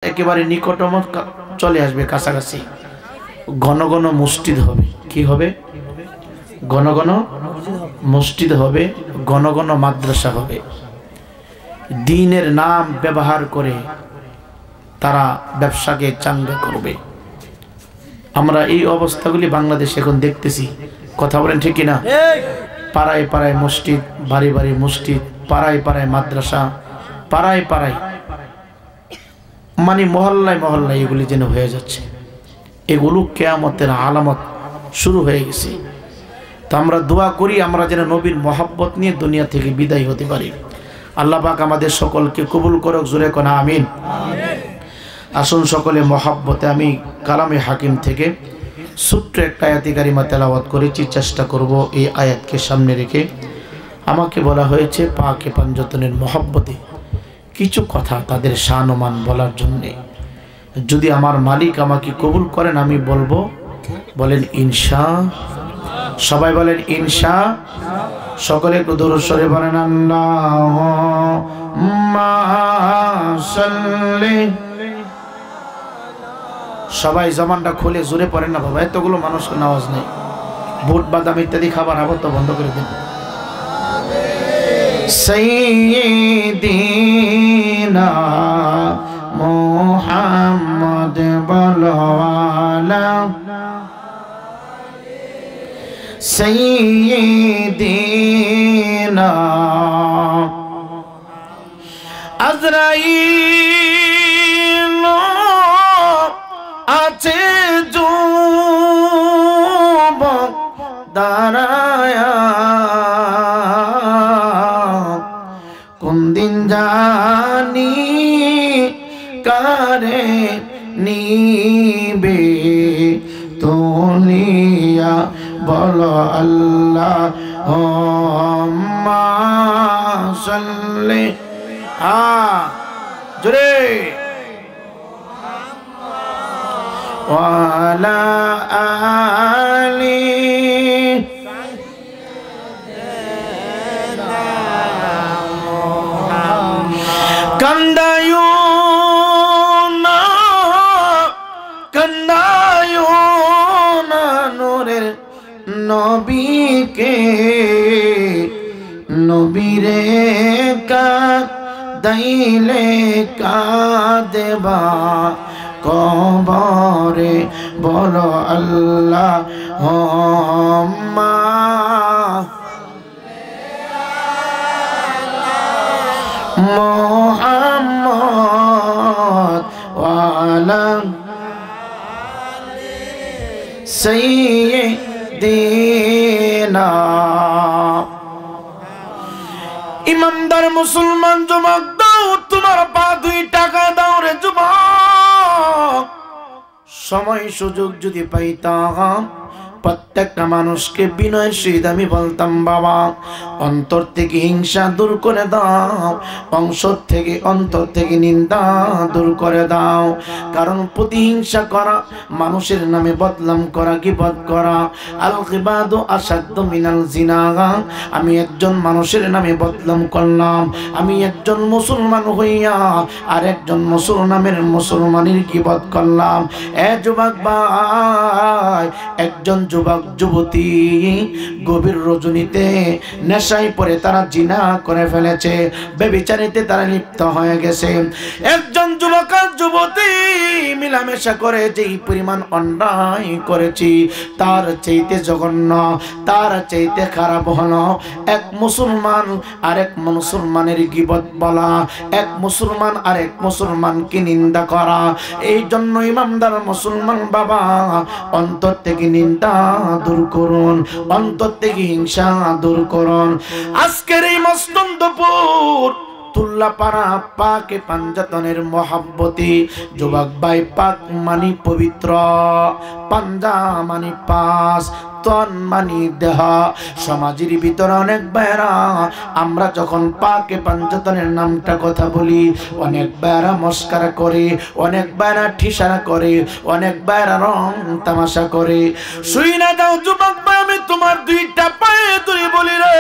একেবারে নিকটতম চলে আসবে, কাছাকাছি। ঘন ঘন মসজিদ হবে। কি হবে? ঘন ঘন মসজিদ হবে, ঘন ঘন মাদ্রাসা হবে। দ্বীনের নাম ব্যবহার করে তারা ব্যবসাকে চাঙ্গা করবে। আমরা এই অবস্থাগুলি বাংলাদেশে এখন দেখতেছি। কথা বলেন ঠিক কিনা? পাড়ায় পাড়ায় মসজিদ, বাড়ি বাড়ি মসজিদ, পাড়ায় পাড়ায় মাদ্রাসা, পাড়ায় পাড়ায় মানে মহল্লায় মহল্লায় এগুলি যেন হয়ে যাচ্ছে। এগুলো কিয়ামতের আলামত শুরু হয়ে গেছে। তো আমরা দোয়া করি আমরা যেন নবীর মহব্বত নিয়ে দুনিয়া থেকে বিদায় হতে পারি। আল্লাহ পাক আমাদের সকলকে কবুল করুক, জোরে কোন আমিন। আসুন সকলে মহব্বতে আমি কালামে হাকিম থেকে ছোট্ট একটা আয়াতে কারিমা তেলাওয়াত করেছি। চেষ্টা করব এই আয়াতকে সামনে রেখে। আমাকে বলা হয়েছে পাকে পাঞ্জতনের মহব্বতে কিছু কথা তাদের শানমান বলার জন্যে। যদি আমার মালিক আমাকে কবুল করেন আমি বলবো। বলেন ইনশা। সবাই বলেন ইনশা। সকলে একটু দরুদ শরীফ বলেন আল্লাহুম্মা সাল্লি। সবাই জবানটা খুলে জোরে পড়েন না বাবা, এতগুলো মানুষের আওয়াজ নেই। বুট বাদাম ইত্যাদি খাবার আবদ্ধ বন্ধ করে দিন। সাইয়্যিদিনা মুহাম্মদ বলওয়ালা সাইয়্যিদিনা আজরাইল আছে যুবক দাঁড়ায়া, কোন দিন জানি কারে নিবে তুলিয়া, বলো আল্লাহুম্মা সাল্লি। জোরে ওয়ালা আলি কান্দায়ু না, কান্দায়ু না নূরের নবীকে, নবীরে কাঁদাইলে কাঁদেবা কবরে, বলো আল্লাহুম্মা মুহাম্মদ ওয়ালা সাইয়্যিদিনা। ইমানদার মুসলমান যুবক দাও তোমার পা দুই টাকা দাও রে যুবক। সময় সুযোগ যদি পাইতাম প্রত্যেকটা মানুষকে বিনয়ের সহিত আমি বলতাম বাবা অন্তর থেকে হিংসা দূর করে দাও, অন্তর থেকে নিন্দা দূর করে দাও। কারণ প্রতিহিংসা করা, মানুষের নামে বদনাম করা, গীবত করা, আল গিবাদু আসাদ্দু মিনাল জিনা। আমি একজন মানুষের নামে বদনাম করলাম, আমি একজন মুসলমান হইয়া আর একজন মুসলমানের গীবত করলাম। যুবক ভাই, একজন যুবক যুবতী গভীর রজনীতে নেশায় পড়ে তারা জিনা করে ফেলেছে, ব্যভিচারিতে তারা লিপ্ত হয়ে গেছে। একজন যুবক আর যুবতী মিলামেশা করে যেই পরিমাণ অন্যায় করেছি তার চাইতে জঘন্য, তার চাইতে খারাপ হলো এক মুসলমান আরেক মুসলমানের গীবত বলা, এক মুসলমান আরেক মুসলমানকে নিন্দা করা। এই জন্য ইমানদার মুসলমান বাবা অন্তর থেকে নিন্দা দূর করুন, অন্তর থেকে হিংসা দূর করুন। আজকের এই মস্তন্দপুর তুল্লাপাড়া পাকে পাঞ্জাতনের মহাব্বতী যুবক ভাই, পাক মানি পবিত্র, পাঞ্জা মানি পাঁচ, তন মানি দেহ। সমাজের ভিতরে অনেক ভাইরা আমরা যখন পাকে পাঞ্জাতনের নামটা কথা বলি অনেক ভাইরা মস্কারা করে, অনেক ভাইরা ঠিসারা করে, অনেক ভাইরা রং তামাশা করে। শুই না যাও যুবক ভাই, আমি তোমার দুইটা পায়ে ধরে বলি রে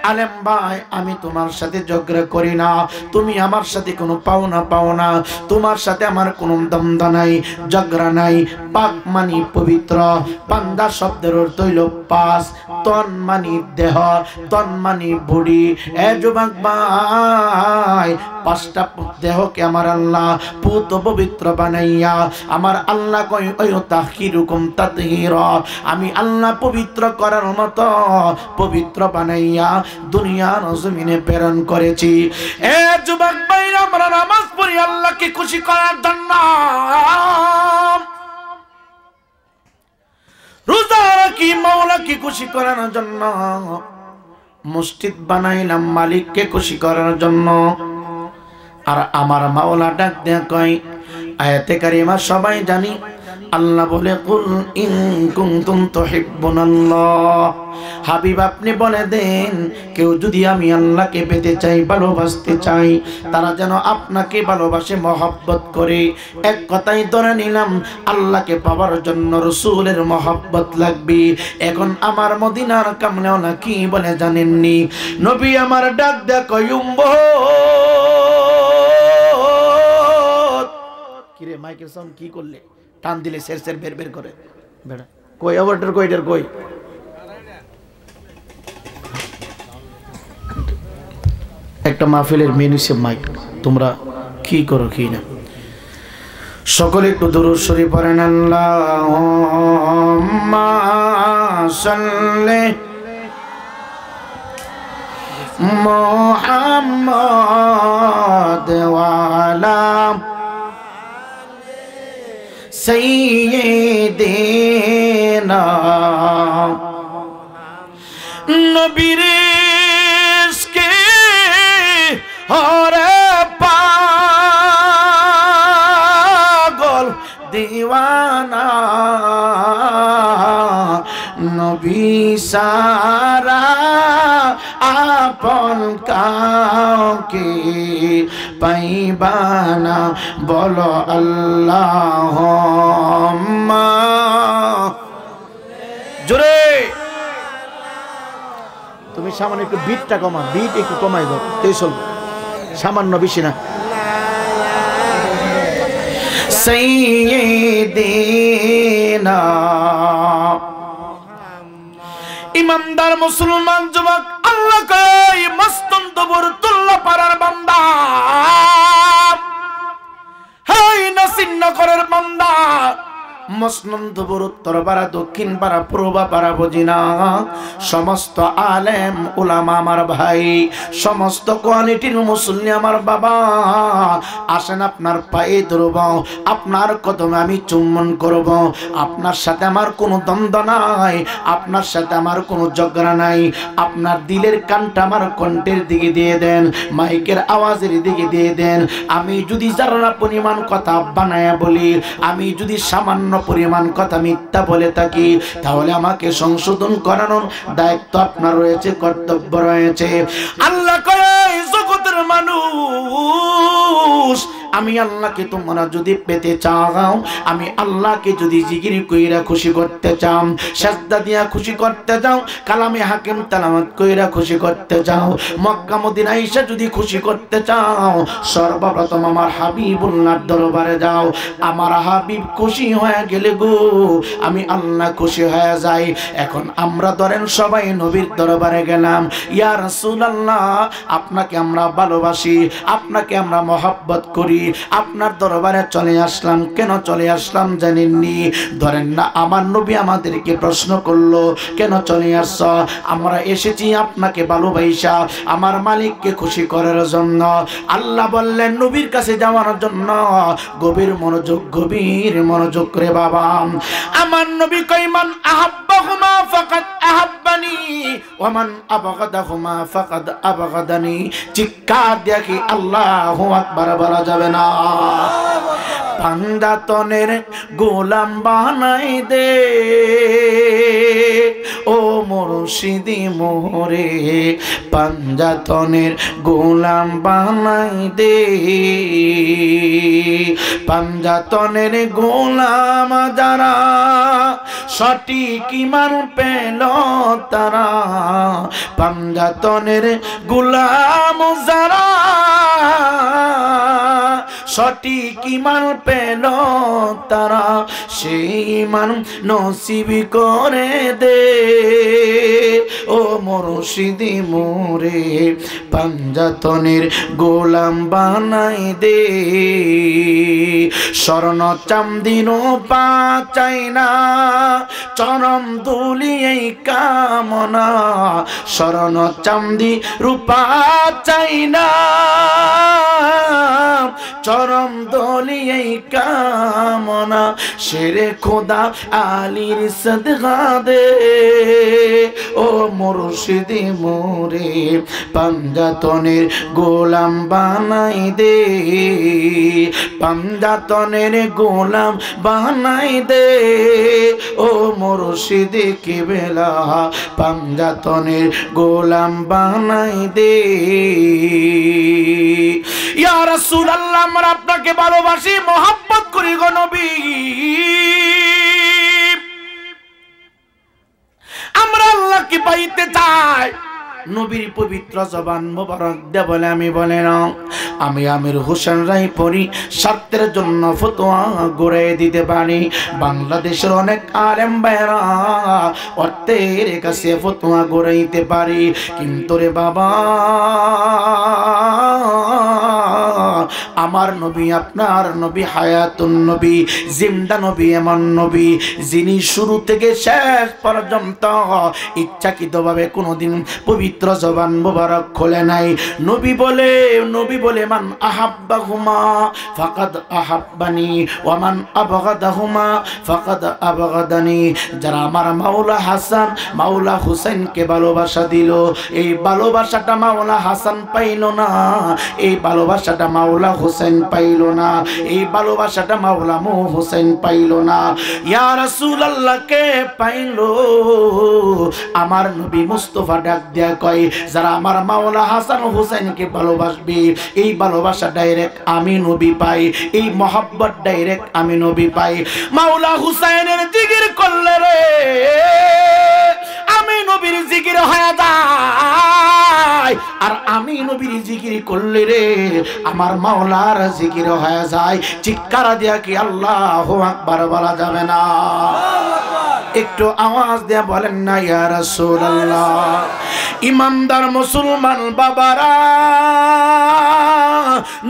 আলেম ভাই আমি তোমার সাথে ঝগড়া করি না, তুমি আমার সাথে কোনো পাও না, তোমার সাথে আমার কোনো দ্বন্দ্ব নাই, ঝগড়া নাই। পাক মানি পবিত্র, বান্দা শব্দের অর্থ হইল পাঁচ, তন মানি দেহ, তন মানি বডি। এ যুবক ভাই, পাঁচটা দেহকে আমার আল্লাহ পুত পবিত্র বানাইয়া, আমার আল্লাহ কই ওই তাহিরুকুম তাতহীরা, আমি আল্লাহ পবিত্র করার মতো পবিত্র বানাইয়া দুনিয়ার জমিনে প্রেরণ করেছি। এ যুবক ভাই, আমরা নামাজ পড়ি আল্লাহকে খুশি করার জন্য, রোজা রাখি মাওলাকে খুশি করার জন্য, মসজিদ বানাইলাম মালিককে খুশি করার জন্য। আর আমার মাওলা ডাক দেয়া কয়, আয়াতে কারিমা সবাই জানি, আল্লাহ বলে কুল ইন কুনতুম তুহিব্বুনাল্লাহ, হাবিব আপনি বলে দেন কেউ যদি আমি আল্লাহকে পেতে চাই, ভালোবাসতে চাই, তারা যেন আপনাকে ভালোবাসে, মহব্বত করে। এক কথাই ধরে নিলাম আল্লাহকে পাওয়ার জন্য রাসূলের মহব্বত লাগবে। এখন আমার মদিনার কামলেওয়ালা কি বলে জানেননি? নবী আমার ডাক দেয়া কয়, কিরে মাইকের সাউন্ড কি করলে? টান দিলে সের সের বের বের করে বেড়া। কই আবারটার কইটার কই? একটা মাহফিলের মেনু সে মাইক, তোমরা কি করো কি না। সকলে একটু দুরূদ শরীফ পড়েন। আল্লাহুম্মা সাল্লি মুহাম্মাদ ওয়া আলা সাইয়্যিদিনা। নবীর ইশকে হরে পাগল দিওয়ানা, নবী সারা আপন কাউকে পাইবানা, বলো আল্লাহুম্মা। জোরে তুমি সামান্য একটু বিটটা কমা, বিট একটু কমাই দাও, তাই চলবে, সামান্য বেশি না। সাইয়্যিদিনা, ইমানদার মুসলমান যুবক, আল্লাহ কই মস্তন্ত বরতুল্লাহ পারার বান্দা, হাই নাসিন্ন করার বান্দা, মসনন্দপুর উত্তর পাড়া, দক্ষিণ পাড়া, পূর্ব পাড়া বুঝি না, সমস্ত আলেম উলামা আমার ভাই, সমস্ত কোয়ালিটির মুসল্লি আমার বাবা, আসেন আপনার পায়ে ধরব, আপনার কদমে আমি চুম্বন করব। আপনার সাথে আমার কোনো দ্বন্দ্ব নাই, আপনার সাথে আমার কোনো ঝগড়া নাই। আপনার দিলের কানটা আমার কণ্ঠের দিকে দিয়ে দেন, মাইকের আওয়াজের দিকে দিয়ে দেন। আমি যদি যারা পরিমাণ কথা বানায়া বলি, আমি যদি সামান্য পরিমাণ কথা মিথ্যা বলে থাকি, তাহলে আমাকে সংশোধন করানোর দায়িত্ব আপনার রয়েছে, কর্তব্য রয়েছে। আল্লাহ কয় জগতের মানুষ, আমি আল্লাহকে তোমরা যদি পেতে চাও, আমি আল্লাহকে যদি জিকির কইরা খুশি করতে চাও, সাজদা দিয়া খুশি করতে চাও, কালামে হাকিম তেলাওয়াত কইরা খুশি করতে চাও, মক্কা মদিনা আইসা যদি খুশি করতে চাও, সর্বপ্রথম আমার হাবিবুল্লাহর দরবারে যাও। আমার হাবিব খুশি হয়ে গেলে গো, আমি আল্লাহ খুশি হয়ে যাই। এখন আমরা ধরেন সবাই নবীর দরবারে গেলাম, ইয়া রাসূলুল্লাহ আপনাকে আমরা ভালোবাসি, আপনাকে আমরা মহব্বত করি, আপনার দরবারে চলে আসলাম। কেন চলে আসলাম জানেননি? ধরেন না আমার নবী আমাদেরকে প্রশ্ন করলো, কেন চলে আসছ? আমরা এসেছি আপনাকে ভালোবাসা, আমার মালিককে খুশি করার জন্য। আল্লাহ বললেন নবীর কাছে যাওয়ার জন্য গভীর মনোযোগ রে বাবা। আমার নবী কয় মান আহাব্বাহুমা ফাকাদ আহাব্বানি ওয়া মান আবগাদাহুমা ফাকাদ আবগাদানি। চিৎকার দেখি আল্লাহু আকবার বলা যাবে না। পান্দাতনের গোলাম বানাই দে ও মুর্শিদি মোরে, পাঞ্জাতনের গোলাম বানাই দে, পাঞ্জাতনের গোলাম যারা সঠিক ঈমান পেল তারা পাঞ্জাতনের গোলাম যারা সঠিক ঈমান পেল তারা সেই ঈমান নসিব করে দে ও মুর্শিদি মোরে পাঞ্জাতনের গোলাম বানাই দে স্বর্ণ চাঁদি রূপা চাই না চরম দুলি এই কামনা স্বর্ণ চাঁদি রূপা চাই না চরম দলি এই কামনা শেরে খোদা আলীর সদকা দে ও মুর্শিদি মোরে পাঞ্জাতনের গোলাম বানাই দে পাঞ্জাতনের গোলাম বানাই দে ও মুর্শিদি কিবলা পাঞ্জাতনের গোলাম বানাই দে ইয়া রাসূলুল্লাহ আমরা আপনাকে ভালোবাসি মোহাব্বত করি গো নবী আমরা আল্লাহকে পাইতে চাই নবীর পবিত্র জবান মোবারক দে বলে আমি বলে না আমি আমির হোসেন রায় পড়ি স্বার্থের জন্য ফতোয়া গড়ে দিতে পারি বাংলাদেশের অনেক আলেম ভাইরা অর্থের কাছে ফতোয়া গড়ে দিতে পারি কিন্তু রে বাবা আমার নবী আপনার নবী হায়াতুন নবী জিন্দা নবী এমন নবী যিনি শুরু থেকে শেষ পর্যন্ত ইচ্ছাকৃতভাবে কোনোদিন পবিত্র জবান মোবারক খোলে নাই নবী বলে মান আহাব্বাহুমা ফাকাদ আহাব্বানি ওয়া মান আবগাদাহুমা ফাকাদ আবগাদানি যারা আমার মাওলা হাসান মাওলা হুসাইনকে ভালোবাসা দিল এই ভালোবাসাটা মাওলা হাসান পাইল না এই ভালোবাসাটা মাওলা হুসাইন পাইল না এই ভালোবাসাটা মাওলা হুসাইন পাইল না ইয়া রাসূলুল্লাহ কে পাইল আমার নবী মুস্তাফা ডাক দিয়া কয় যারা আমার মাওলা হাসান হুসাইনকে ভালোবাসবে এই ভালোবাসা ডাইরেক্ট আমি নবী পাই এই মহব্বত ডাইরেক্ট আমি নবী পাই মাওলা হুসাইনের জিকির করলে রে আমি নবীর জিকির হয়ে যায় আর আমি নবীর জিকির করলে রে আমার মাওলার জিকির হয়ে যায় চিৎকার দিয়া কি আল্লাহু আকবার বলা যাবে না একটু আওয়াজ দিয়া বলেন না ইয়া রাসূলুল্লাহ ইমানদার মুসলমান বাবারা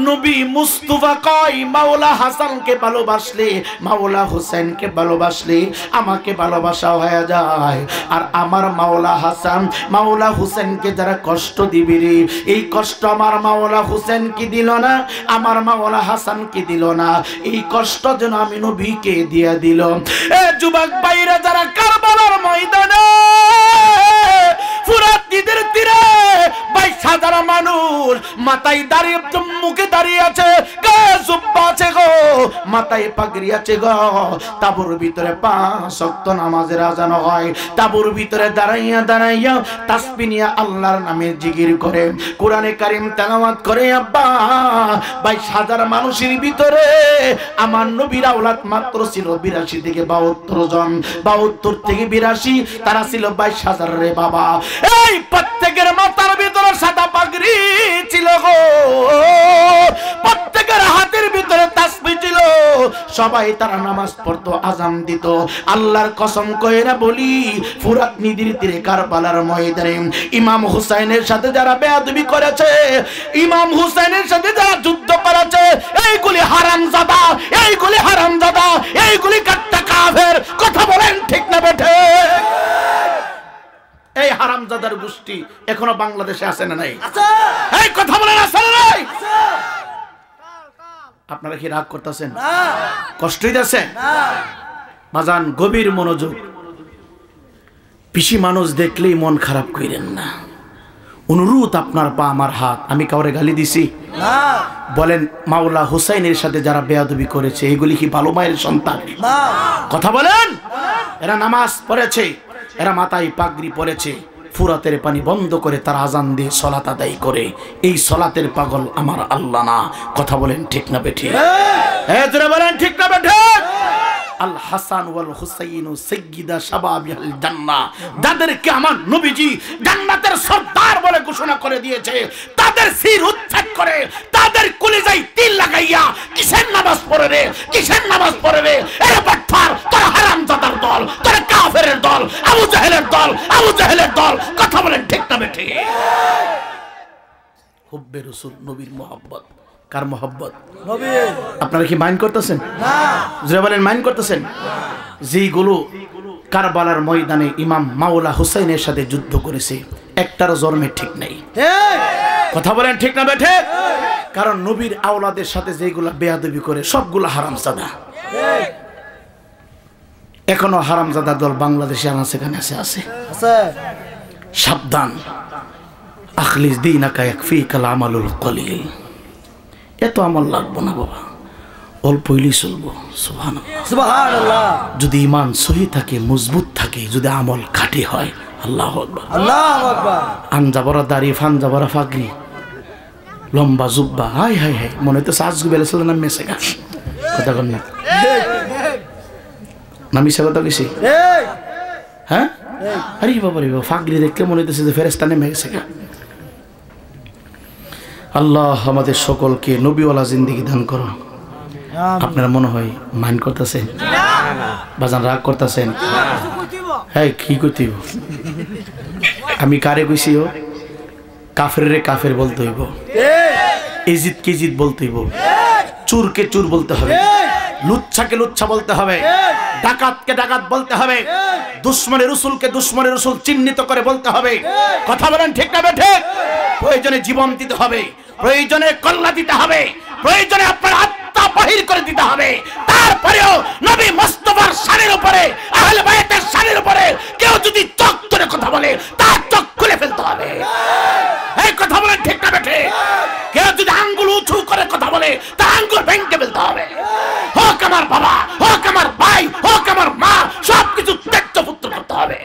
নবী মুস্তাফা কয় মাওলা হাসানকে ভালোবাসলে মাওলা হুসাইনকে ভালোবাসলে আমাকে ভালোবাসা হয়ে যায় আর আমার মাওলা হাসান মাওলা হুসাইনকে যারা কষ্ট দিবে রে এই কষ্ট আমার মাওলা হুসাইনকে দিল না আমার মাওলা হাসানকে দিল না এই কষ্ট যেন আমি নবীকে দিয়া দিল এ যুবক ভাইরা যারা কারবালার ময়দানে ফুরাত নদীর তীরে 22,000 মানুষ মাথায় দাঁড়িয়ে মুখে দাঁড়িয়ে আছে গায়ে জুব্বা আছে গো মাথায় পাগড়ি আছে গো তাবুর ভিতরে 5 ওয়াক্ত নামাজের আযান হয় তাবুর ভিতরে দাঁড়াইয়া তাসবিহ নিয়ে আল্লাহর নামে জিকির করে কোরআনে কারীম তেলাওয়াত করে আব্বা 22,000 মানুষের ভিতরে আমার নবীর আওলাদ মাত্র ছিল 82 থেকে 72 জন 72 থেকে 82 তারা ছিল 22,000 রে বাবা এই প্রত্যেকের মাথার ভিতরে সাদা পাগড়ি ছিল গো প্রত্যেকের হাতের ভিতরে তাসবিহ ছিল সবাই তারা নামাজ পড়তো আযান দিত আল্লাহর কসম কইরা বলি ফুরাত নদীর তীরে কারবালার ময়দানে ইমাম হুসাইনের সাথে যারা বেয়াদবি করেছে ইমাম হুসাইনের সাথে যারা যুদ্ধ করেছে এইগুলি হারামজাদা এইগুলি কাট্টা কাফের কথা বলেন ঠিক না বেঠে এই হারামজাদার গোষ্ঠী এখনো বাংলাদেশে আছে না নাই আছে এই কথা বলেন আছে না নাই আছে আপনারা কি রাগ করতেছেন না কষ্ট হইতাছে না বাজান গভীর মনোযোগ পিসি মানুষ দেখলেই মন খারাপ কইরেন না অনুরোধ আপনার পা আমার হাত আমি কাউরে গালি দিছি না বলেন মাওলা হুসাইনের সাথে যারা বেয়াদবি করেছে এগুলি কি ভালো মায়ের সন্তান না কথা বলেন এরা নামাজ পড়েছে এরা মাথায় পাগড়ি পরেছে ফুরাতের পানি বন্ধ করে তার আযান দিয়ে সালাত আদায় করে এই সালাতের পাগল আমার আল্লাহ না কথা বলেন ঠিক না বেঠিক জোরে বলেন ঠিক না বেঠে? আল হাসান ওয়াল হুসাইন সাইয়্যিদা শাবাবিল জান্নাহ, যাদেরকে আমার নবীজি জান্নাতের সর্দার বলে ঘোষণা করে দিয়েছে, তাদের শির উচ্ছেদ করে তাদের কলিজায় তিল লাগাইয়া কিসের নামাজ পড়ে রে, কিসের নামাজ পড়ে রে? এরে বাটফার, তোরা হারামজাদার দল, তোরা কাফেরের দল, আবু জাহেলের দল, আবু জাহেলের দল। কথা বলেন ঠিক না বেঠে? হুব্বে রাসূল, নবীর মুহাব্বত। কার মোহাব্বত? নবীর। আপনারা কি মাইন্ড করতেছেন? না। জোরে বলেন মাইন্ড করতেছেন? যেগুলো কারবালার ময়দানে ইমাম মাওলা হুসাইনের সাথে যুদ্ধ করেছে, একটার জন্মের ঠিক নেই। কথা বলেন ঠিক না বেঠে? কারণ নবীর আওলাদের সাথে যেগুলা বেয়াদবি করে সবগুলা হারামজাদা। এখনো হারামজাদা দল বাংলাদেশে সেখানে আছে। সাবধান, আখলিস দীনাকা ইয়াকফিকাল আমালুল কলিল। এত আমল লাগবো না বাবা, অল্প হইলেই চলবো। সুবহানাল্লাহ। যদি ইমান সহি থাকে, মজবুত থাকে, যদি আমল খাঁটি হয়, আল্লাহু আকবার, আল্লাহু আকবার। আনজাবরা দাড়ি, ফানজাবরা ফাগরি, লম্বা জুব্বা, হাই হাই হাই, মনে তো সাজগু বেলেছিল না মেসেগা। কথা কন না, না মিশা কথা কইছি? হ্যাঁ, আরে বাবা রে, ফাগরি দেখলে মনে হইতেছে যে ফেরেশতা নেমে গেছে গা। আল্লাহ আমাদের সকলকে নবীওয়ালা জিন্দেগি দান করো। আপনারা মনে হয় মাইন্ড করতেছেন? বাজান রাগ করতেছেন? হ্যাঁ, কি করতে হইব? আমি কারে কইছি? ও কাফের রে কাফের বলতে হইব, ইজিত কে ইজিত বলতে হইব, চুরকে চুর বলতে হবে, লুচ্ছাকে লুচ্ছা বলতে হবে, ডাকাতকে ডাকাত বলতে হবে, দুশ্মনের রসুলকে দুশ্মনের রসুল চিহ্নিত করে বলতে হবে। কথা বলেন ঠিক না বেঠে? প্রয়োজনে জীবন দিতে হবে, প্রয়োজনে কল্লা দিতে হবে, প্রয়োজনে আপনার আত্মা বাহির করে দিতে হবে। তারপরেও নবী মুস্তাফার শানের উপরে, আহলে বায়তের শানের উপরে কেউ যদি চোখ ধরে কথা বলে, তার চোখ খুলে ফেলতে হবে। এই কথা বলেন ঠিক না বেঠে? কেউ যদি আঙ্গুল উঁচু করে কথা বলে, তার আঙ্গুল ভেঙে ফেলতে হবে। হোক আমার বাবা, হোক আমার ভাই, হোক আমার মা, সবকিছু ত্যায্য পুত্র করতে হবে।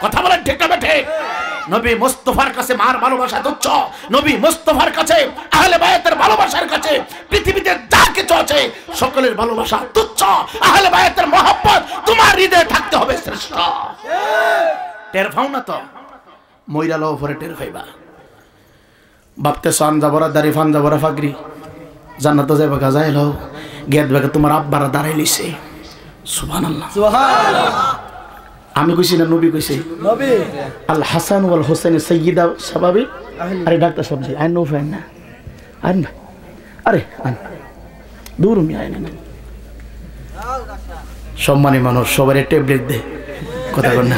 কথা বলেন ঠিক না বেঠে? নবী মুস্তাফার কাছে মার ভালোবাসা তুচ্ছ, নবী মুস্তাফার কাছে, আহলে বায়াতের ভালোবাসার কাছে পৃথিবীতে যা কিছু আছে সকলের ভালোবাসা তুচ্ছ। আহলে বায়াতের মহব্বত তোমার হৃদয়ে থাকতে হবে শ্রেষ্ঠ। টের পাও না তো? মইরালো উপরে টের পাইবা। ভাবতে সান যাবরা দাড়ি, ফান যাবরা ফাগরি, জান্নাত যাইবা গাজা এলো, গেট বেগে তোমার আব্বারা দাঁড়াই লিছে। সুবহানাল্লাহ, সুবহানাল্লাহ। আমি কইছি না নবী কইছে? নবী। আল হাসান ওয়াল হুসাইন সাইয়্যিদা শাবাবি। আরে ডাক্তার সাহেব জি, আই নো ফ্যান না, আন না, আরে আন দূর মি আয় না। সম্মানী মানুষ সবারে ট্যাবলেট দে, কথা কর না,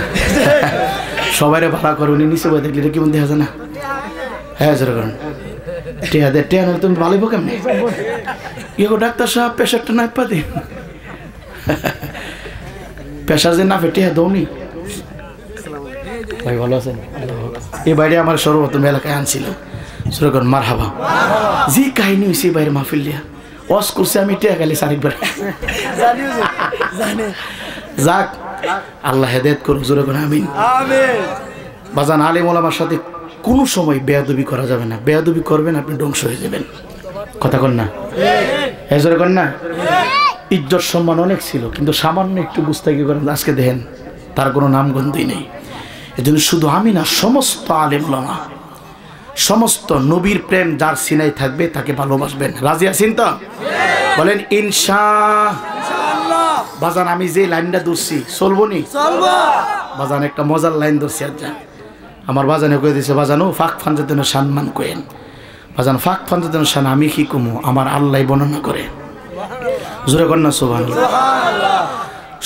সবারে ভাড়া করে। উনি নিচে বই দেখলে কি মন দেখা যায় না? হ্যাঁ জোরে করেন, টিয়া দে, টিয়া না তুমি ভালোই কেমনে? ইগো ডাক্তার সাহেব প্রেশারটা নাই পাতে, প্রেশার যে না ফেটে দৌনি ভাই। ভালো আছেন? এই বাইরে আমার সর্বপ্রথম এলাকায় আনছিল। সুরগন মার হাবা, যে কাহিনী হয়েছে বাইরে মাহফিল দিয়া ওয়াজ করছে, আমি টিয়া খালি চারিবার। যাক, আল্লাহ হেদায়েত করুক, জোরে করে আমিন। বাজান, আলেম ওলামার সাথে কোনো সময় বেয়াদবি করা যাবে না। বেয়াদবি করবেন আপনি ধ্বংস হয়ে যাবেন। কথা কন না, হ্যাঁ জোরে কন না। ইজ্জত সম্মান অনেক ছিল, কিন্তু সামান্য একটু গুস্তাখি করেন, আজকে দেখেন তার কোনো নামগন্ধই নেই। এজন্য শুধু আমি না, সমস্ত আলেম ওলামা, সমস্ত নবীর প্রেম যার সিনাই থাকবে তাকে ভালোবাসবেন। রাজি আছেন তো? বলেন ইনশাআল্লাহ। বাজান, আমি যে লাইনটা ধরছি চলবো নি? বাজান, একটা মজার লাইন ধরছি। আচ্ছা, আমার বাজানে কয়ে দিয়েছে, বাজানো ফাঁক ফানজাতেন সম্মান কয়েন। বাজান, ফাঁক ফানজাতেন শান আমি কি কমু, আমার আল্লাহ বর্ণনা করে। জোরে কন্যা সুবহানাল্লাহ।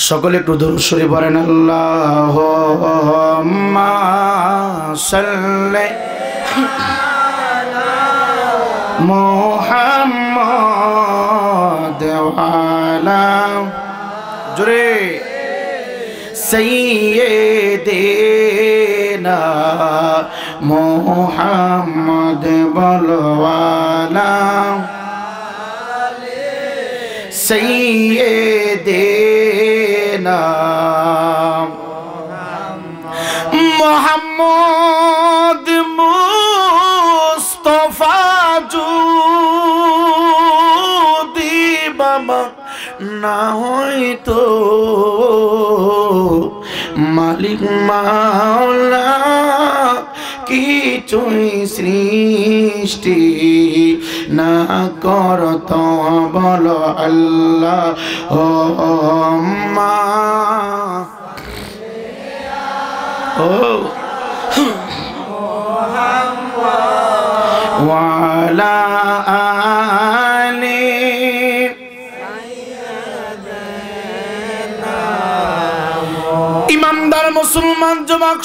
সকলে একটু দরুদ শরীফ পড়েন। আল্লাহুম্মা সাল্লি আলা মুহাম্মাদ ওয়া আলা জোরে সাইয়্যিদিনা মুহাম্মদ বলওয়ালা সাইয়্যিদিনা মুহাম্মদ মুস্তাফা যদি বাবা না হয়তো মালিক মাওলা কিছুই সৃষ্টি না করত বলো আল্লাহ মা ও ওয়ালা আলি ইমানদার মুসলমান যুবক